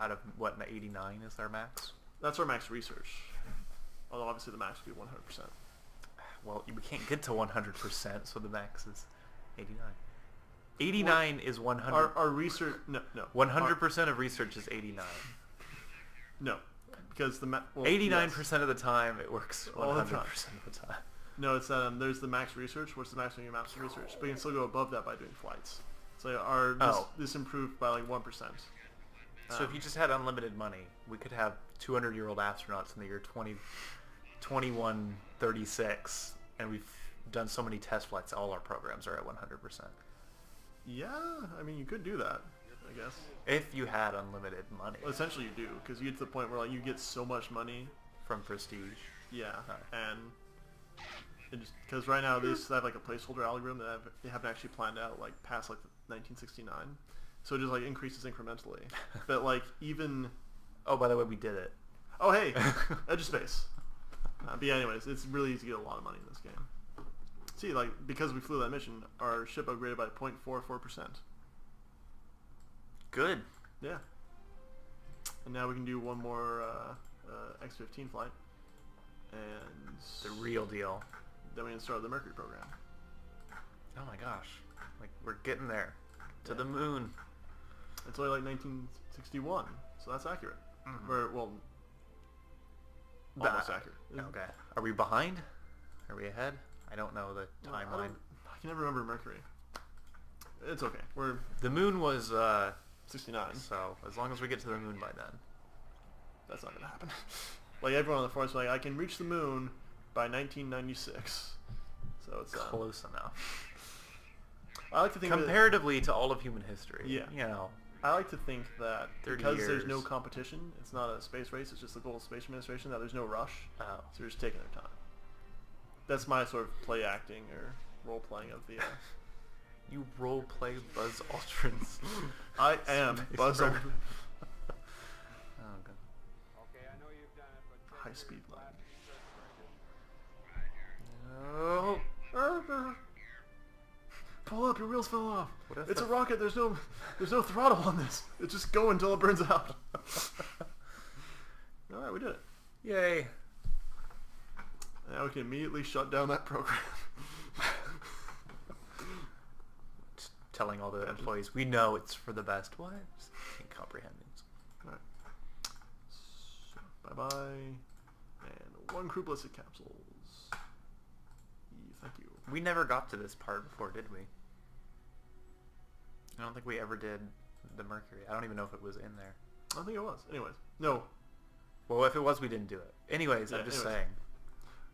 out of what, 89 is our max? That's our max research. Although obviously the max would be 100%. Well, we can't get to 100%, so the max is 89. 89 is 100. Our research... No. 100% of research is 89. No. Because the... 89% of the time, it works 100% of the time. No, it's there's the max research, which is the maximum amount of research. But you can still go above that by doing flights. So this improved by like 1%. So if you just had unlimited money, we could have 200-year-old astronauts in the year 2136, and we've done so many test flights, all our programs are at 100%. Yeah, I mean, you could do that, I guess. If you had unlimited money. Well, essentially you do, because you get to the point where like you get so much money. From prestige. Yeah, and because right now they have like a placeholder algorithm that they haven't actually planned out like past like 1969. So it just like increases incrementally. But like even... Oh, by the way, we did it. Oh, hey! Edge of space. But yeah, anyways, it's really easy to get a lot of money in this game. See, like, because we flew that mission, our ship upgraded by 0.44%. Good. Yeah. And now we can do one more X-15 flight. And... The real deal. Then we can start the Mercury program. Oh my gosh. Like, we're getting there. To the moon. It's only like 1961, so that's accurate. Mm-hmm. Or, well, almost accurate. Okay. Are we behind? Are we ahead? I don't know the timeline. I can never remember Mercury. It's okay. The moon was 69. So as long as we get to the moon by then. That's not gonna happen. Like everyone on the forum's like, I can reach the moon by 1996. So it's close enough. I like to think comparatively to all of human history. Yeah. You know. I like to think that because years. there's no competition, it's not a space race, it's just the Global Space Administration, that there's no rush. Oh. So we're just taking their time. That's my sort of play acting or role playing of the... You role play Buzz Aldrin's. I am Buzz Aldrin. Oh, God. Okay, I know you've done it, but High speed line. Oh. Pull up, your wheels fell off. It's a a rocket, there's no throttle on this. It's just go until it burns out. Alright, we did it. Yay. Now we can immediately shut down that program. Just telling all the employees, we know it's for the best. What? Just can't comprehend it. Alright. So, bye-bye. And 1 crew ballistic capsules. Thank you. We never got to this part before, did we? I don't think we ever did the Mercury. I don't even know if it was in there. I don't think it was. Anyways. No. Well, if it was, we didn't do it. Anyways, Yeah, I'm just saying.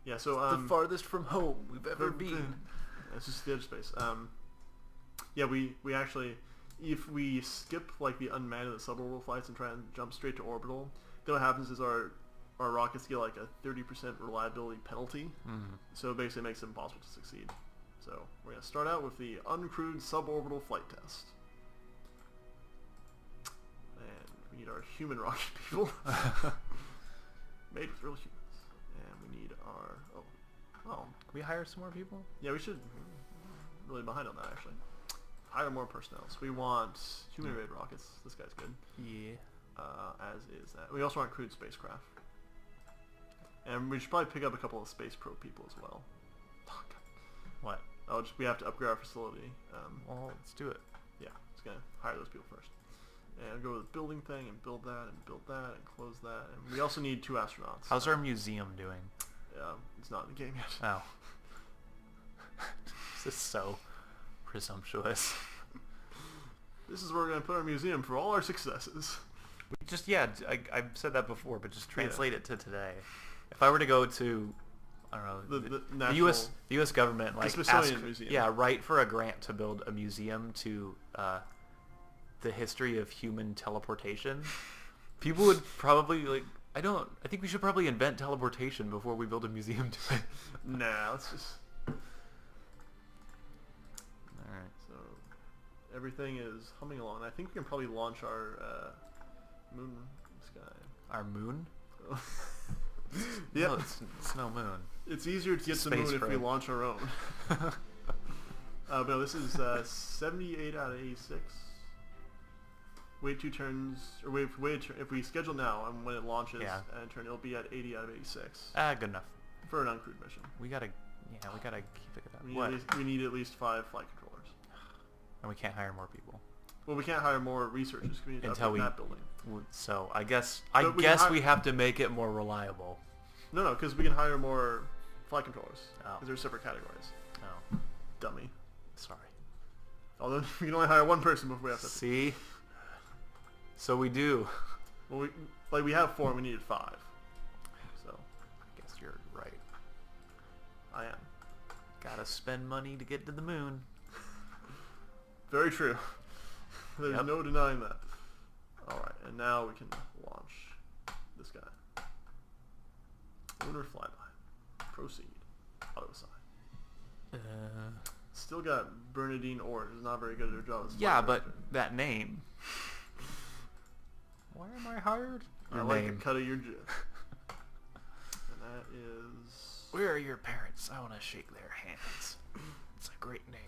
Yeah, so... the farthest from home we've ever been. It's just the edge space. Yeah, we actually... If we skip, like, the unmanned and the suborbital flights and try and jump straight to orbital, then what happens is our rockets get, like, a 30% reliability penalty. Mm-hmm. So it basically makes it impossible to succeed. So we're going to start out with the uncrewed suborbital flight test. And we need our human rocket people. Made with real humans. And we need our... Oh. Can we hire some more people? Yeah, we should... Really behind on that, actually. Hire more personnel. So we want human-rated rockets. This guy's good. Yeah. As is that. We also want crewed spacecraft. And we should probably pick up a couple of space probe people as well. Oh, God. What? Oh, we have to upgrade our facility. Well, let's do it. Yeah, just gonna hire those people first. And go to the building thing and build that and build that and close that. And we also need 2 astronauts. How's our museum doing? It's not in the game yet. Oh. This is so presumptuous. This is where we're gonna put our museum for all our successes. Just, yeah, I've said that before, but just translate it to today. If I were to go to, I don't know, the U.S. government, like, write for a grant to build a museum to the history of human teleportation, people would probably, like, I think we should probably invent teleportation before we build a museum to it. Nah, let's just... Alright. So, everything is humming along. I think we can probably launch our moon sky. Our moon? Yeah, no, it's no moon. It's easier to get to the moon if we launch our own. But no, this is 78 out of 86. wait 2 turns, or if we schedule now, and when it launches and turn, it'll be at 80 out of 86. Good enough. For an uncrewed mission. We gotta keep it up. We need at least 5 flight controllers. And we can't hire more people. Well, we can't hire more researchers because we need to upgrade that building. So I guess we have to make it more reliable. No, because we can hire more flight controllers. Because they're separate categories. Oh. Dummy. Sorry. Although we can only hire 1 person before we have to. See? So we do. Well, we have 4 and we needed 5. So. I guess you're right. I am. Gotta spend money to get to the moon. Very true. There's no denying that. Alright, and now we can launch this guy. Lunar flyby. Proceed. Auto assign. Still got Bernadine Ort, who's not very good at her job. Yeah, but that name. Why am I hired? I like the cut of your jib. And that is... Where are your parents? I want to shake their hands. It's a great name.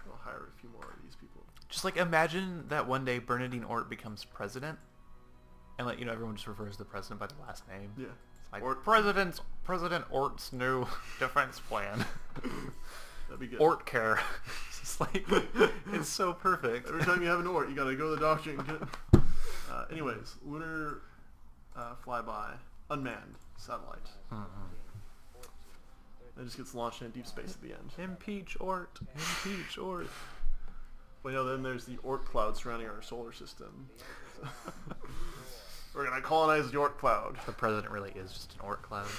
I'll hire a few more of these people. Just like imagine that one day Bernadine Ort becomes president, and everyone just refers to the president by the last name. Yeah. It's like President Ort's new defense plan. That'd be good. Ort care. It's like it's so perfect. Every time you have an Ort, you gotta go to the doctor and get it. Anyways, lunar flyby, unmanned satellite. It just gets launched in deep space at the end. Impeach Ort. Impeach Ort. Well, then there's the Oort cloud surrounding our solar system. So we're gonna colonize the Oort cloud. The president really is just an Oort cloud.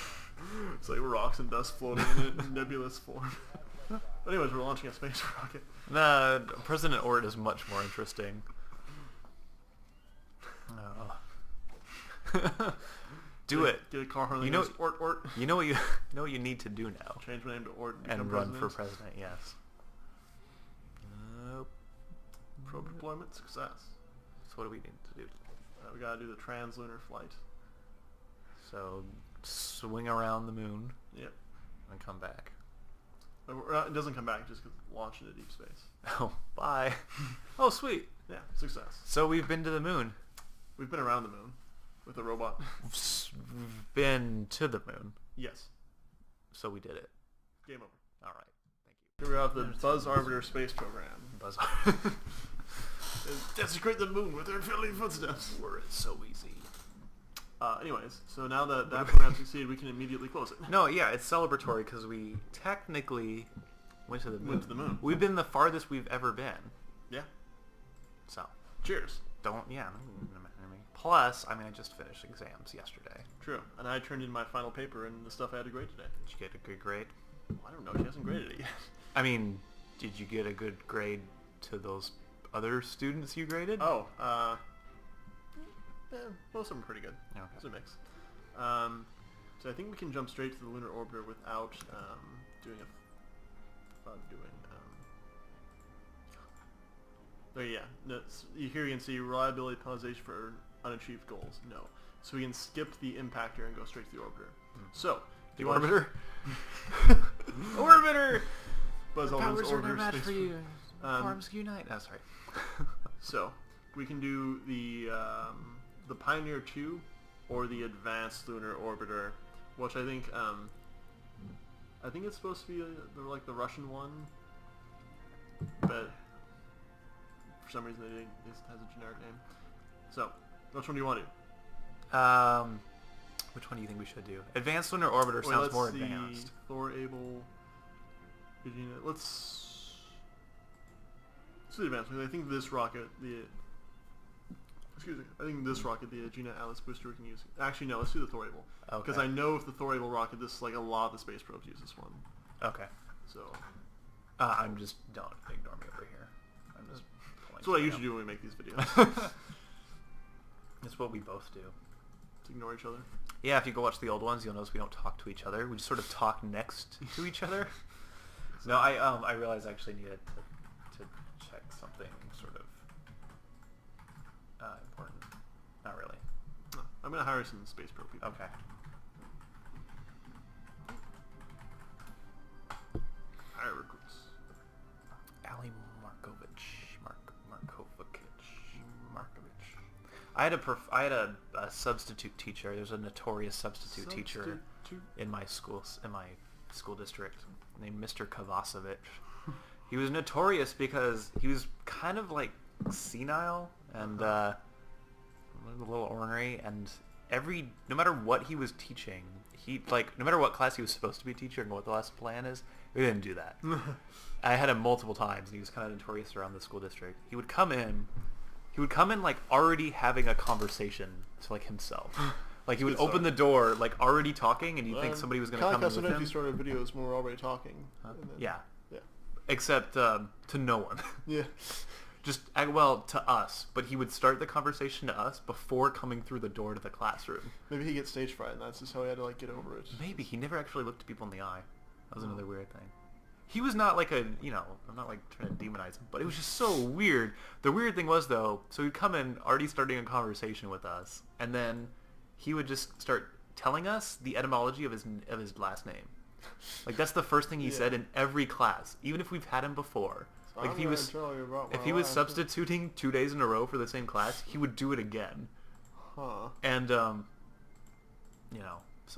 It's like rocks and dust floating in it in nebulous form. But anyways, we're launching a space rocket. Nah, President Ort is much more interesting. Do it. Get a car horn. Ort. You know what you need to do now. Change my name to Ort and run for president. Yes. Probe deployment success. So what do we need to do? We gotta do the translunar flight. So swing around the moon. Yep. And come back. It doesn't come back, just launch into deep space. Oh, bye. Oh, sweet. Yeah, success. So we've been to the moon. We've been around the moon with a robot. We've been to the moon. Yes. So we did it. Game over. All right. Thank you. Here we have the Buzz Arbiter space program. Buzz. Desecrate the moon with their fiddly footsteps. It's so easy. Anyways, so now that program succeeded, we can immediately close it. No, yeah, it's celebratory because we technically went to the moon. We've been the farthest we've ever been. Yeah. So. Cheers. Plus, I just finished exams yesterday. True. And I turned in my final paper and the stuff I had to grade today. Did you get a good grade? Well, I don't know. She hasn't graded it yet. Did you get a good grade to those other students you graded? Oh, most of them are pretty good. Okay. It's a mix. So I think we can jump straight to the lunar orbiter without doing there. Yeah. No, here you can see reliability penalization for unachieved goals. No. So we can skip the impactor and go straight to the orbiter. So the orbiter. Orbiter. Buzz Aldrin's powers are no orbiter match space for you. Arms unite. Oh, sorry. So we can do the Pioneer 2 or the Advanced Lunar Orbiter, which I think it's supposed to be the Russian one, but for some reason it has a generic name. So which one do you want to do? Which one do you think we should do? Advanced Lunar Orbiter sounds more advanced. Thor Able. Let's do the advanced one. I think this rocket, the Agena Atlas booster we can use. Actually, no, let's do the Thor Able. Okay. Because I know if the Thor Able rocket, a lot of the space probes use this one. Okay. So. Don't ignore me over here. I'm just. That's what I usually do when we make these videos. That's what we both do. To ignore each other. Yeah, if you go watch the old ones, you'll notice we don't talk to each other. We just sort of talk next to each other. No, I realized I actually needed to check something sort of important. Not really. No, I'm gonna hire some space probe people. Okay. Hire recruits. Ali Markovic. Markovic. I had a substitute teacher. There's a notorious substitute teacher in my school district named Mr. Kovacevic. He was notorious because he was kind of like senile and a little ornery, and no matter what he was teaching, no matter what class he was supposed to be teaching and what the lesson plan is, we didn't do that. I had him multiple times, and he was kind of notorious around the school district. He would come in like already having a conversation to like himself. Like he would open the door like already talking, and you think somebody was going to come in with him. Sometimes he started videos when we were already talking. Yeah. Except to no one. Yeah. To us. But he would start the conversation to us before coming through the door to the classroom. Maybe he gets stage fright, and that's just how he had to like get over it. Maybe. He never actually looked people in the eye. That was another weird thing. He was not like I'm not like trying to demonize him, but it was just so weird. The weird thing was though, so he'd come in already starting a conversation with us, and then he would just start telling us the etymology of his last name. Like that's the first thing he said in every class, even if we've had him before. So like if he was substituting 2 days in a row for the same class, he would do it again. Huh. And so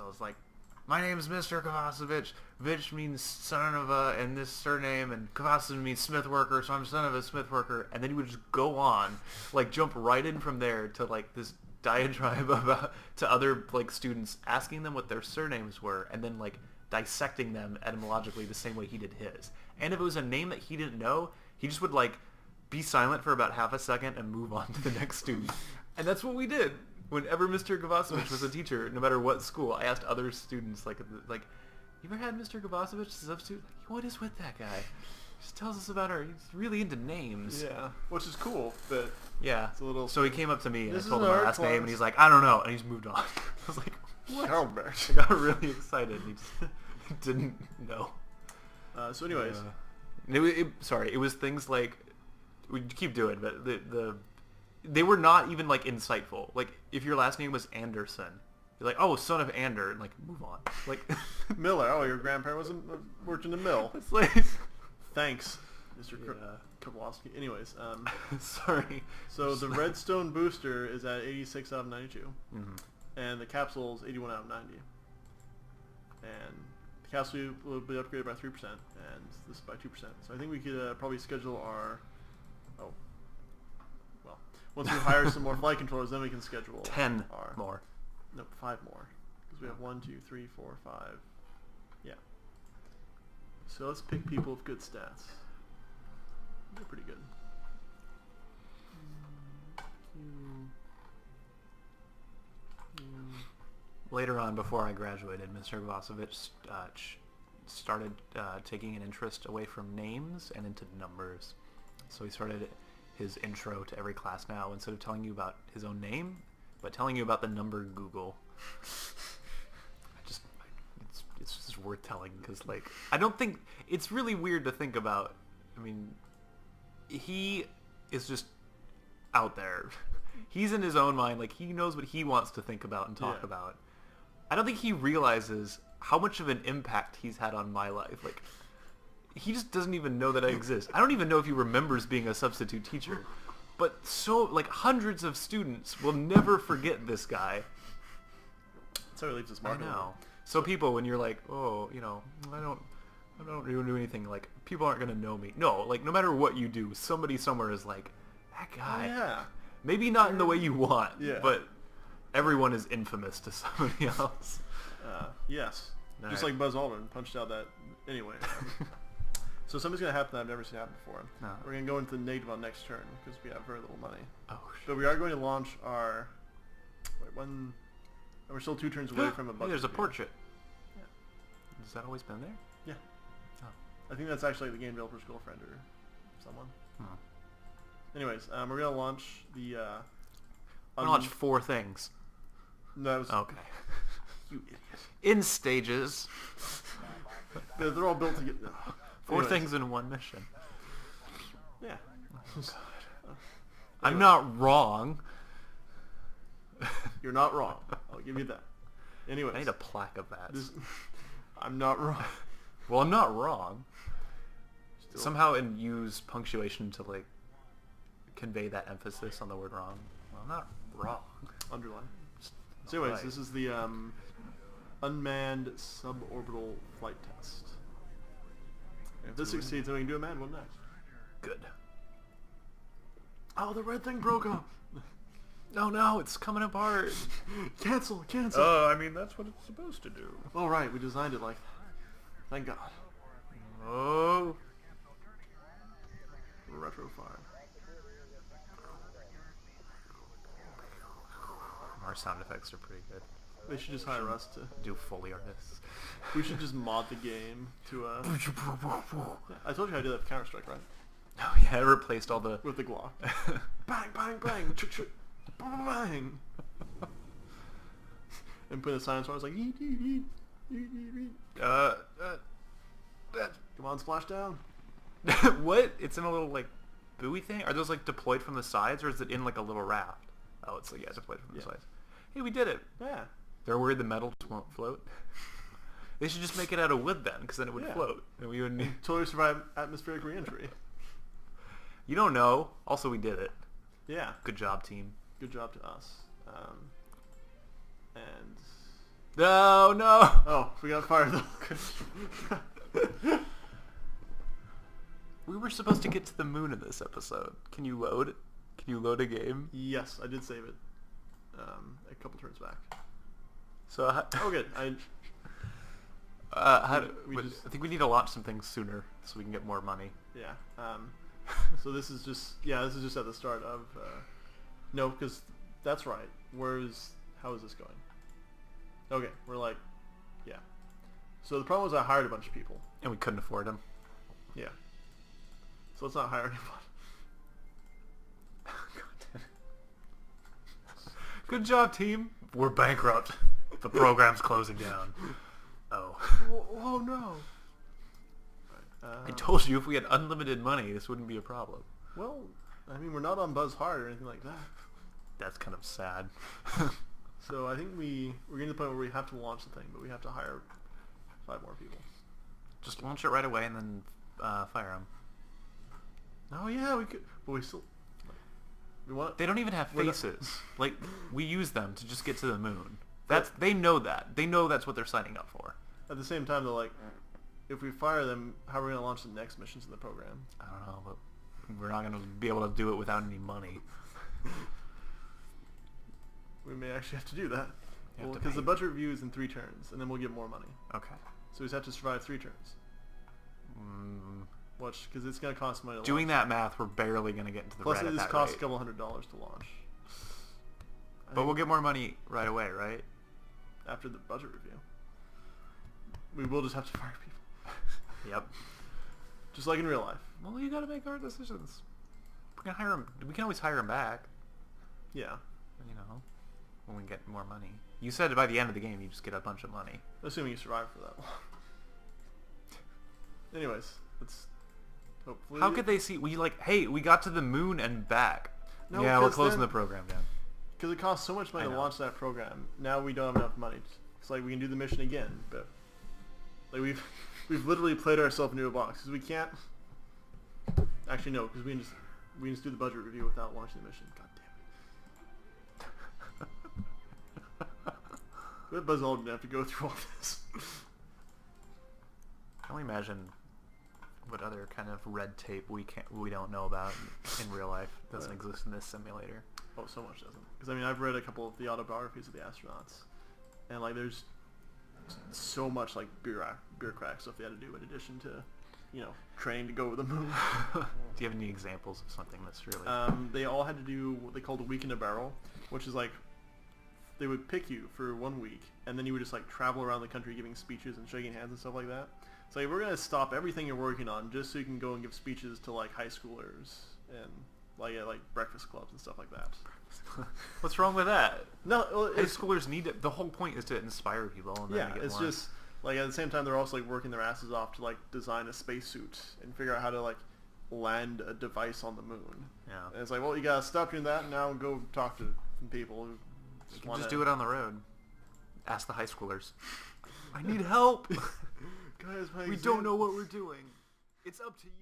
it's like, my name is Mr. Kovacevic. Vich means son of a, and this surname, and Kovacevic means smith worker, so I'm son of a smith worker. And then he would just go on, like jump right in from there to like this diatribe about to other like students, asking them what their surnames were, and then like dissecting them etymologically the same way he did his. And if it was a name that he didn't know, he just would like be silent for about half a second and move on to the next student. And that's what we did. Whenever Mr. Kovacevic was a teacher, no matter what school, I asked other students, like, you ever had Mr. Kovacevic as a substitute? Like, what is with that guy? He just tells us about he's really into names. Yeah, which is cool, but it's a little... So he came up to me, and I told him my last name, and he's like, I don't know, and he just moved on. I was like, what? I got really excited, and he just didn't know. So anyways... it was things like... We keep doing, but they were not even like insightful. Like if your last name was Anderson, you're like, oh, son of Ander, and like move on. Like Miller. Oh, your grandparent worked in the mill. It's like, thanks, Mr. Kowalski. Anyways, sorry. So the Redstone booster is at 86 out of 92, and the capsule is 81 out of 90, and the capsule will be upgraded by 3%, and this by 2%. So I think we could probably schedule our. Once we hire some more flight controllers, then we can schedule 10 more. No, 5 more. Because we have 1, 2, 3, 4, 5. Yeah. So let's pick people with good stats. They're pretty good. Later on, before I graduated, Mr. Kovacevic started taking an interest away from names and into numbers. So he started his intro to every class now, instead of telling you about his own name, but telling you about the number Google. It's just worth telling, because like I don't think it's really weird to think about. I mean, he is just out there. He's in his own mind, like he knows what he wants to think about and talk about. I don't think he realizes how much of an impact he's had on my life. Like, he just doesn't even know that I exist. I don't even know if he remembers being a substitute teacher. But hundreds of students will never forget this guy. That's how he leaves his mark. I know. So people, when you're like, oh, I don't do anything, like, people aren't going to know me. No, like, no matter what you do, somebody somewhere is like, that guy. Oh, yeah. Maybe not in the way you want, but everyone is infamous to somebody else. Yes. Just like Buzz Aldrin punched out that... Anyway. So something's going to happen that I've never seen happen before. No. We're going to go into the negative on next turn because we have very little money. Oh, But we are going to launch our... And we're still 2 turns away from a budget. There's a portrait. Yeah. Has that always been there? Yeah. Oh. I think that's actually the game developer's girlfriend or someone. Hmm. Anyways, we're going to launch the... we're going to launch 4 things. No, that was... Okay. You idiot. In stages. They're all built together. 4 things in 1 mission. Yeah. Oh, God. I'm not wrong. You're not wrong. I'll give you that. Anyways. I need a plaque of that. I'm not wrong. Well, I'm not wrong. Somehow use punctuation to, like, convey that emphasis on the word wrong. Well, I'm not Wrong. Underline. So anyways, this is the unmanned suborbital flight test. If this succeeds, then we can do a manned one next. Good. Oh, the red thing broke up. No, it's coming apart. Cancel. Oh, I mean, that's what it's supposed to do. Oh, right, we designed it like that. Thank God. Oh. Retro fire. Our sound effects are pretty good. They should just hire us to do Foley artists. We should just mod the game to I told you how to do that with Counter-Strike, right? Oh yeah, it replaced all the... With the Glock. Bang, bang, bang, bang. And put the silence on, I was like, eat. Come on, splash down. What? It's in a little, like, buoy thing? Are those, like, deployed from the sides, or is it in, like, a little raft? Oh, it's, like, yeah, deployed from the sides. Hey, we did it. Yeah. They're worried the metal just won't float. They should just make it out of wood then, because then it would float. And we wouldn't... Totally survive atmospheric re-entry. You don't know. Also, we did it. Yeah. Good job, team. Good job to us. And... No! Oh, we got fired though. We were supposed to get to the moon in this episode. Can you load? Can you load a game? Yes, I did save it. A couple turns back. So good. I think we need to launch some things sooner so we can get more money. Yeah. So this is just at the start of no, because that's right. How is this going? Okay, we're like, yeah. So the problem was I hired a bunch of people. And we couldn't afford them. Yeah. So let's not hire anyone. Good job, team. We're bankrupt. The program's closing down. Oh. Oh no. I told you if we had unlimited money, this wouldn't be a problem. Well, I mean, we're not on Buzz Hard or anything like that. That's kind of sad. So I think we're getting to the point where we have to launch the thing, but we have to hire 5 more people. Just launch it right away and then fire them. Oh yeah, we could, but we still... They don't even have faces. Like, we use them to just get to the moon. They know that. They know that's what they're signing up for. At the same time, they're like, if we fire them, how are we going to launch the next missions in the program? I don't know, but we're not going to be able to do it without any money. We may actually have to do that. Well, because the budget review is in 3 turns, and then we'll get more money. Okay. So we just have to survive 3 turns. Which, because it's going to cost money to Doing launch. that math, we're barely going to get into the red at that rate. Plus, it costs a couple $100 to launch. But we'll get more money right away, right? After the budget review. We will just have to fire people. Yep. Just like in real life. Well, you got to make hard decisions. We can hire them. We can always hire them back. Yeah. You know, when we get more money. You said by the end of the game, you just get a bunch of money. Assuming you survive for that long. Anyways, let's hopefully... How could they see? Hey, we got to the moon and back. No, yeah, we're closing the program down. Because it costs so much money to launch that program. Now we don't have enough money. It's like we can do the mission again, but like we've literally played ourselves into a box because we can't. Actually, no, because we can just do the budget review without launching the mission. God damn it! But Buzz Aldrin didn't have to go through all this. I can only imagine what other kind of red tape we don't know about in real life doesn't exist in this simulator. Oh, so much doesn't. Because I mean, I've read a couple of the autobiographies of the astronauts, and like, there's so much like bureaucratic stuff they had to do in addition to, training to go to the moon. Do you have any examples of something that's really? They all had to do what they called a week in a barrel, which is like they would pick you for 1 week, and then you would just like travel around the country giving speeches and shaking hands and stuff like that. So like, we're gonna stop everything you're working on just so you can go and give speeches to like high schoolers and like breakfast clubs and stuff like that. What's wrong with that? No, high schoolers need it. The whole point is to inspire people. And then it's more. Just like at the same time they're also like working their asses off to like design a spacesuit and figure out how to like land a device on the moon. Yeah. And it's like, well, you gotta stop doing that and now go talk to some people who just do it on the road. Ask the high schoolers. I need help. Guys, we don't know what we're doing. It's up to you.